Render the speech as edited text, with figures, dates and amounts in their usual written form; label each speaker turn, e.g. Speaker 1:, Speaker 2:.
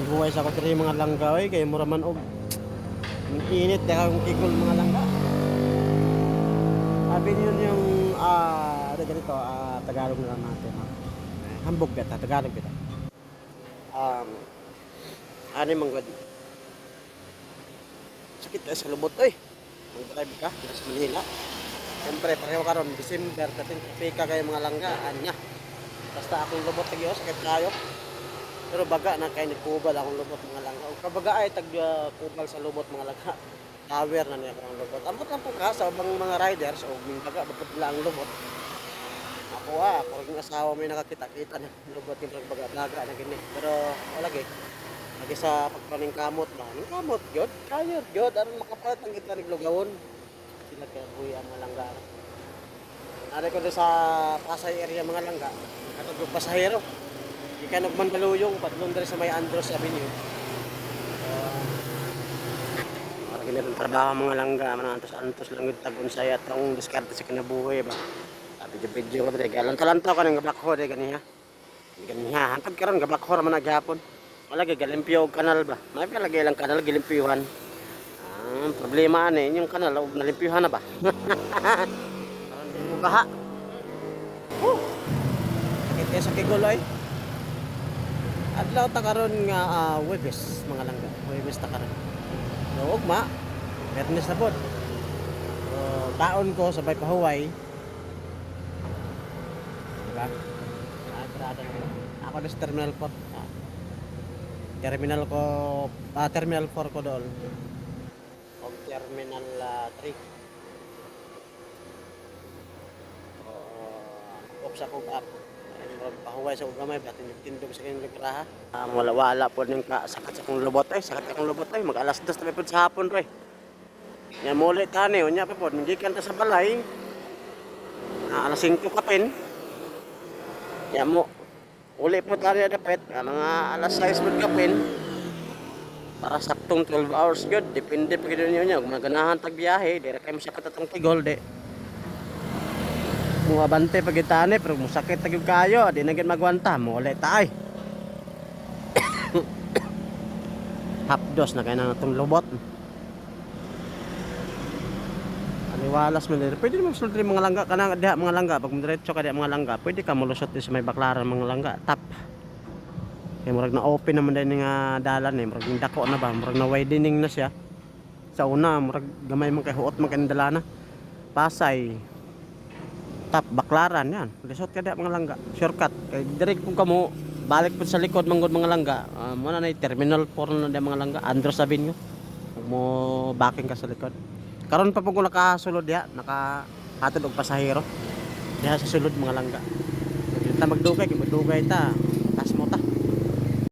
Speaker 1: Huway sa ko diri mga langga oy kay mura man og init kaya kung kikol mga langga. Sabi niyo yung ano ganito Tagalog na lang natin. Hambog beta Tagalog beta. Ano man gud. Sakit sa lubot oy. Mag-drive ka sa Manila. Siyempre pareho karon December dating pika kay mga langga anya. Basta akong lubot tagiyo sakit kayo. Pero baga na kay kubal akong lubot mga langga. O kabaga ay tag kubal sa lubot mga langga. Tower na niya akong lubot. Ambot lang po ka sa ubang mga riders o min baga bapod lang ang lubot. Ako ring asawa may nakakita-kita na lubot yung baga na gini. Pero wala gyud. Lagi sa pagpaning kamot ba? Ning kamot gyud, kayo gyud aron makapalit ang kita naglugawon. Sila kay buhi ang mga langga. Ari ko sa Pasay area mga langga. Katong pasahero. Ikan og Mandaluyong padlong diri sa may Andros Avenue. Para ginaton trabaho mga langga, antos lang gud tagon saya taong diskarte sa kinabuhi ba. Sabi video ko diri galantaw ka nang gabakho diri ganiha. Ganiha hantad karon gabakho ra man gyapon. Wala kay galimpyo og kanal ba. May palagi lang kanal gilimpyuhan. Problema ani yung kanal og nalimpyuhan na ba. Karon di mo baha. Sakit sa kiguloy. Adlaw ta karon nga Huwebes mga langga. Huwebes ta karon. So ugma, Biyernes na pod. So taon ko sabay pahuway. Diba? Ako sa Terminal 4. Terminal 4 ko doon. O Terminal 3. Sa kong up. Pahuway sa ugamay batin tindog sa kanyang lugraha. Wala po ning sakit sa kong lubot ay mag alas 2 na po sa hapon ro. Nya muli tani unya pa po gikan ta sa balay. Alas 5 kapin. Ya mo uli po tani dapat mga alas 6 pod kapin. Para saktong 12 hours gyud depende pa gid niyo kung maganahan tag biyahe dire kay masakit atong tigol de. Mga bante pagitane pero musakit tagig kayo di na gid magwanta mo ulit tay. Hapdos na kay na natong lubot. Aniwalas man diri. Pwede mo sulod mga langga kanang diha mga langga pag diretso ka diha mga langga, pwede ka molusot sa may Baklaran mga langga tap. Kay murag na open naman din nga dalan eh, murag dako na ba, murag na widening na siya. Sa una murag gamay man kay huot man kay dalana. Pasay tap Baklaran yan. Lisot ka diha mga langga. Shortcut. Kay direct kung kamo balik pud sa likod manggod mga langga. Mo na Terminal 4 na diha mga langga, Andros Avenue. Ug mo backing ka sa likod. Karon pa po ko nakasulod diha, nakahatod og pasahero. Diha sa sulod mga langga. Kita magdugay ta. Tas mo ta.